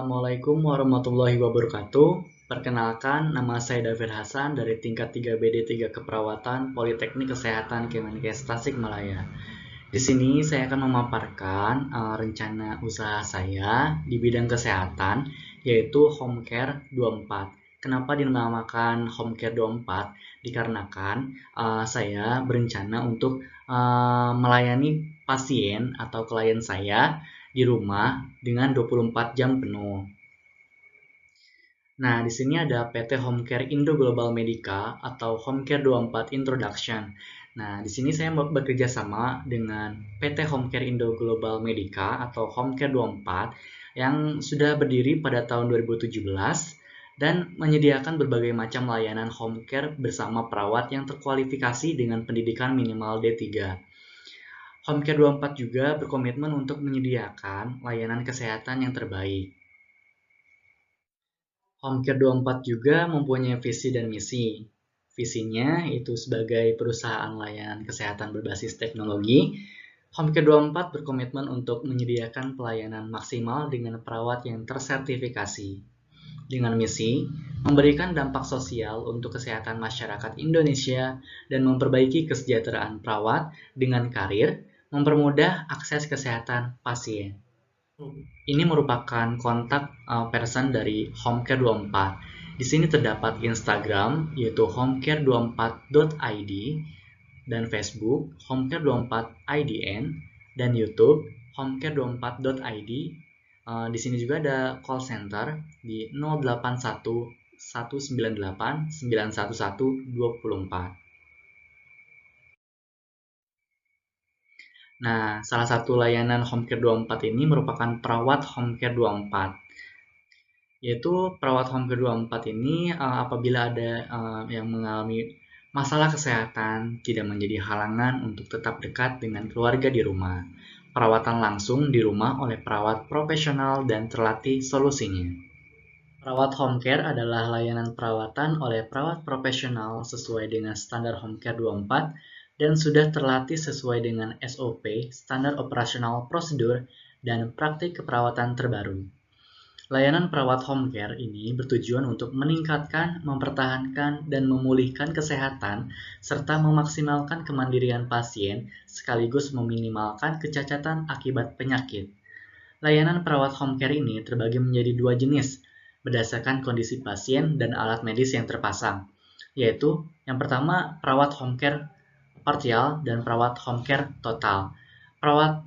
Assalamualaikum warahmatullahi wabarakatuh. Perkenalkan, nama saya David Hasan dari tingkat 3BD3 Keperawatan Politeknik Kesehatan Kemenkes Tasikmalaya. Di sini saya akan memaparkan rencana usaha saya di bidang kesehatan, yaitu Home Care 24. Kenapa dinamakan Home Care 24? Dikarenakan saya berencana untuk melayani pasien atau klien saya di rumah dengan 24 jam penuh. Nah, di sini ada PT Home Care Indo Global Medica atau Home Care 24 Introduction. Nah, di sini saya bekerja sama dengan PT Home Care Indo Global Medica atau Home Care 24 yang sudah berdiri pada tahun 2017 dan menyediakan berbagai macam layanan home care bersama perawat yang terkualifikasi dengan pendidikan minimal D3. Home Care 24 juga berkomitmen untuk menyediakan layanan kesehatan yang terbaik. Home Care 24 juga mempunyai visi dan misi. Visinya itu sebagai perusahaan layanan kesehatan berbasis teknologi, Home Care 24 berkomitmen untuk menyediakan pelayanan maksimal dengan perawat yang tersertifikasi. Dengan misi, memberikan dampak sosial untuk kesehatan masyarakat Indonesia dan memperbaiki kesejahteraan perawat dengan karir, mempermudah akses kesehatan pasien. Ini merupakan kontak person dari Homecare 24. Di sini terdapat Instagram yaitu homecare24.id dan Facebook homecare24idn dan YouTube homecare24.id. Di sini juga ada call center di 081 198 911 24. Nah, salah satu layanan Home Care 24 ini merupakan perawat Home Care 24. Yaitu perawat Home Care 24 ini apabila ada yang mengalami masalah kesehatan tidak menjadi halangan untuk tetap dekat dengan keluarga di rumah. Perawatan langsung di rumah oleh perawat profesional dan terlatih solusinya. Perawat home care adalah layanan perawatan oleh perawat profesional sesuai dengan standar Home Care 24 dan sudah terlatih sesuai dengan SOP, standar operasional prosedur, dan praktik keperawatan terbaru. Layanan perawat home care ini bertujuan untuk meningkatkan, mempertahankan, dan memulihkan kesehatan, serta memaksimalkan kemandirian pasien, sekaligus meminimalkan kecacatan akibat penyakit. Layanan perawat home care ini terbagi menjadi dua jenis, berdasarkan kondisi pasien dan alat medis yang terpasang, yaitu yang pertama perawat home care partial dan perawat home care total. Perawat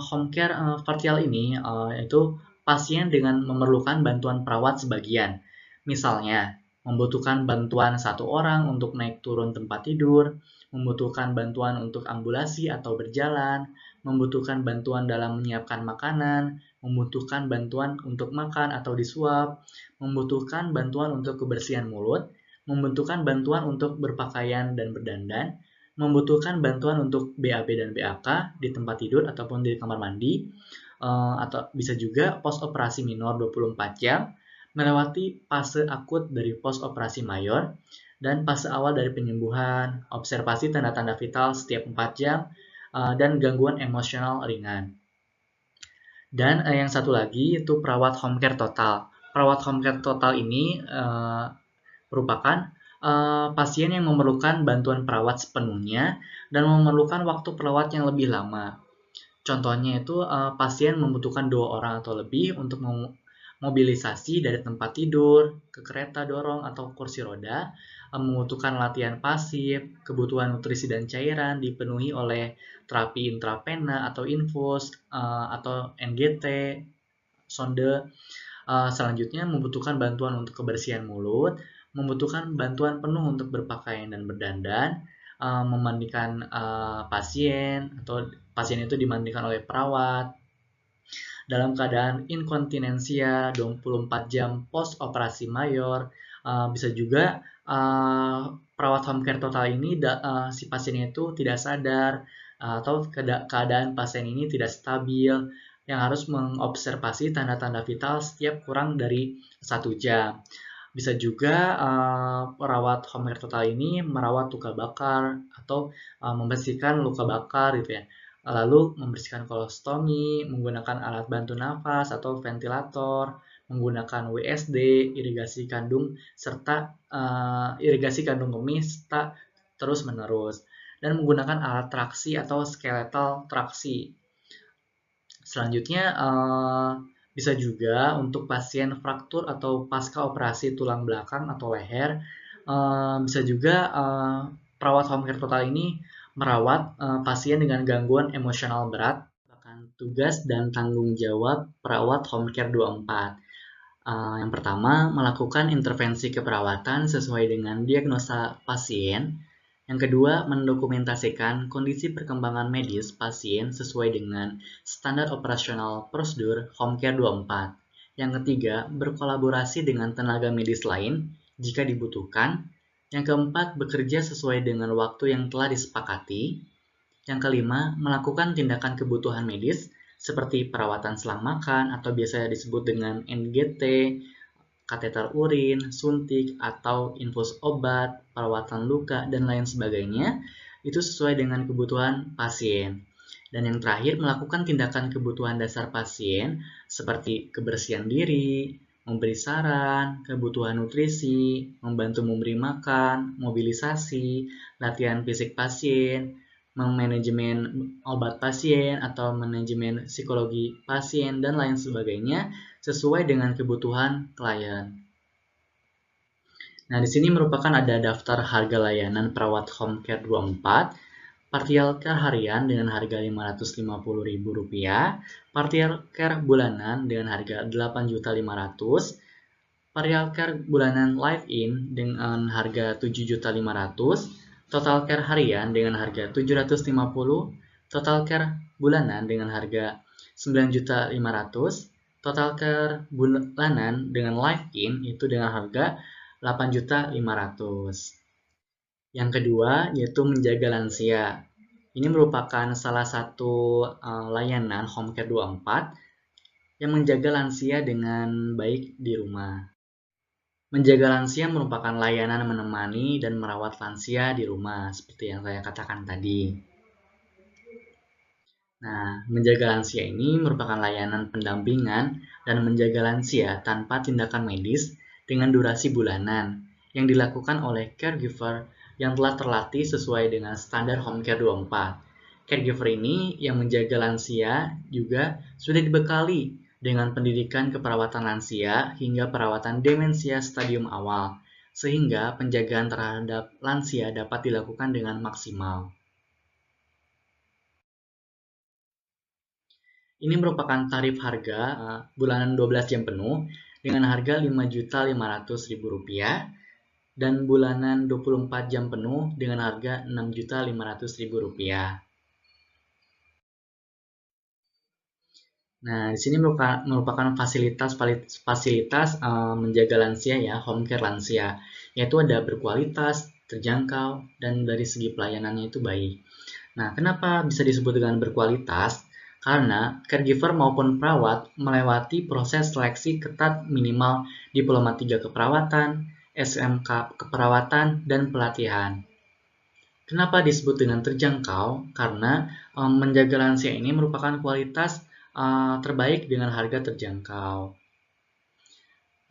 home care partial ini itu pasien dengan memerlukan bantuan perawat sebagian. Misalnya, membutuhkan bantuan satu orang untuk naik turun tempat tidur, membutuhkan bantuan untuk ambulasi atau berjalan, membutuhkan bantuan dalam menyiapkan makanan, membutuhkan bantuan untuk makan atau disuap, membutuhkan bantuan untuk kebersihan mulut, membutuhkan bantuan untuk berpakaian dan berdandan, membutuhkan bantuan untuk BAB dan BAK di tempat tidur ataupun di kamar mandi, atau bisa juga pos operasi minor 24 jam, melewati fase akut dari pos operasi mayor, dan fase awal dari penyembuhan, observasi tanda-tanda vital setiap 4 jam, dan gangguan emosional ringan. Dan yang satu lagi itu perawat home care total. Perawat home care total ini merupakan pasien yang memerlukan bantuan perawat sepenuhnya dan memerlukan waktu perawat yang lebih lama. Contohnya itu pasien membutuhkan 2 orang atau lebih untuk mobilisasi dari tempat tidur ke kereta dorong atau kursi roda, membutuhkan latihan pasif, kebutuhan nutrisi dan cairan dipenuhi oleh terapi intravena atau infus atau NGT, sonde. Selanjutnya membutuhkan bantuan untuk kebersihan mulut, membutuhkan bantuan penuh untuk berpakaian dan berdandan, memandikan pasien atau pasien itu dimandikan oleh perawat dalam keadaan inkontinensia 24 jam post operasi mayor. Bisa juga perawat home care total ini si pasiennya itu tidak sadar atau keadaan pasien ini tidak stabil yang harus mengobservasi tanda-tanda vital setiap kurang dari 1 jam. Bisa juga perawat home care total ini merawat luka bakar atau membersihkan luka bakar gitu ya. Lalu membersihkan kolostomi, menggunakan alat bantu nafas atau ventilator, menggunakan WSD, irigasi kandung, serta irigasi kandung kemih, serta terus-menerus, dan menggunakan alat traksi atau skeletal traksi. Selanjutnya, bisa juga untuk pasien fraktur atau pasca operasi tulang belakang atau leher, bisa juga perawat home care total ini merawat pasien dengan gangguan emosional berat. Bahkan tugas dan tanggung jawab perawat home care 24. Yang pertama, melakukan intervensi keperawatan sesuai dengan diagnosa pasien. Yang kedua, mendokumentasikan kondisi perkembangan medis pasien sesuai dengan standar operasional prosedur Home Care 24. Yang ketiga, berkolaborasi dengan tenaga medis lain jika dibutuhkan. Yang keempat, bekerja sesuai dengan waktu yang telah disepakati. Yang kelima, melakukan tindakan kebutuhan medis seperti perawatan selang makan atau biasa disebut dengan NGT, kateter urin, suntik, atau infus obat, perawatan luka, dan lain sebagainya, itu sesuai dengan kebutuhan pasien. Dan yang terakhir, melakukan tindakan kebutuhan dasar pasien seperti kebersihan diri, memberi saran, kebutuhan nutrisi, membantu memberi makan, mobilisasi, latihan fisik pasien, manajemen obat pasien atau manajemen psikologi pasien, dan lain sebagainya sesuai dengan kebutuhan klien. Nah, di sini merupakan ada daftar harga layanan perawat home care 24, partial care harian dengan harga Rp550.000, partial care bulanan dengan harga Rp8.500.000, partial care bulanan live-in dengan harga Rp7.500.000, total care harian dengan harga Rp750.000, total care bulanan dengan harga Rp9.500.000, total care bulanan dengan live-in itu dengan harga Rp8.500.000. Yang kedua yaitu menjaga lansia. Ini merupakan salah satu layanan Home Care 24 yang menjaga lansia dengan baik di rumah. Menjaga lansia merupakan layanan menemani dan merawat lansia di rumah, seperti yang saya katakan tadi. Nah, menjaga lansia ini merupakan layanan pendampingan dan menjaga lansia tanpa tindakan medis dengan durasi bulanan yang dilakukan oleh caregiver yang telah terlatih sesuai dengan standar Home Care 24. Caregiver ini yang menjaga lansia juga sudah dibekali dengan pendidikan keperawatan lansia hingga perawatan demensia stadium awal, sehingga penjagaan terhadap lansia dapat dilakukan dengan maksimal. Ini merupakan tarif harga bulanan 12 jam penuh dengan harga Rp5.500.000 dan bulanan 24 jam penuh dengan harga Rp6.500.000. Nah, di sini merupakan fasilitas menjaga lansia ya, home care lansia, yaitu ada berkualitas, terjangkau, dan dari segi pelayanannya itu baik. Nah, kenapa bisa disebut dengan berkualitas? Karena caregiver maupun perawat melewati proses seleksi ketat minimal Diploma 3 Keperawatan, SMK Keperawatan, dan pelatihan. Kenapa disebut dengan terjangkau? Karena menjaga lansia ini merupakan kualitas terbaik dengan harga terjangkau.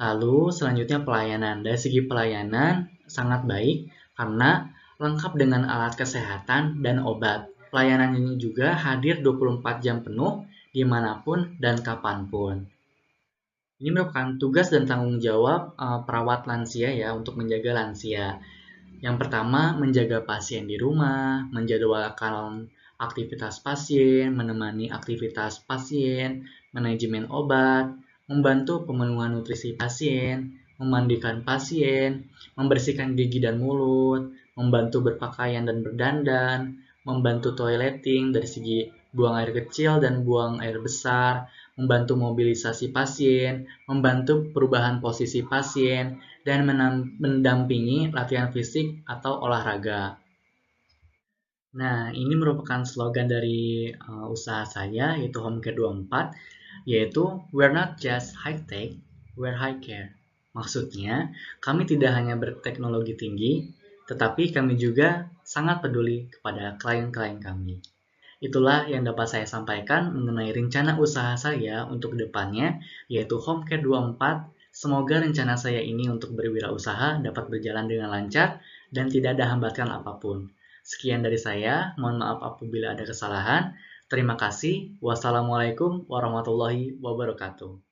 Lalu selanjutnya pelayanan. Dari segi pelayanan sangat baik karena lengkap dengan alat kesehatan dan obat. Pelayanan ini juga hadir 24 jam penuh dimanapun dan kapanpun. Ini merupakan tugas dan tanggung jawab perawat lansia ya untuk menjaga lansia. Yang pertama, menjaga pasien di rumah, menjadwalkan aktivitas pasien, menemani aktivitas pasien, manajemen obat, membantu pemenuhan nutrisi pasien, memandikan pasien, membersihkan gigi dan mulut, membantu berpakaian dan berdandan, membantu toileting dari segi buang air kecil dan buang air besar, membantu mobilisasi pasien, membantu perubahan posisi pasien, dan mendampingi latihan fisik atau olahraga. Nah, ini merupakan slogan dari usaha saya, yaitu Home Care 24, yaitu We're not just high-tech, we're high-care. Maksudnya, kami tidak hanya berteknologi tinggi, tetapi kami juga sangat peduli kepada klien-klien kami. Itulah yang dapat saya sampaikan mengenai rencana usaha saya untuk depannya, yaitu Home Care 24. Semoga rencana saya ini untuk berwirausaha dapat berjalan dengan lancar dan tidak ada hambatan apapun. Sekian dari saya, mohon maaf apabila ada kesalahan. Terima kasih. Wassalamualaikum warahmatullahi wabarakatuh.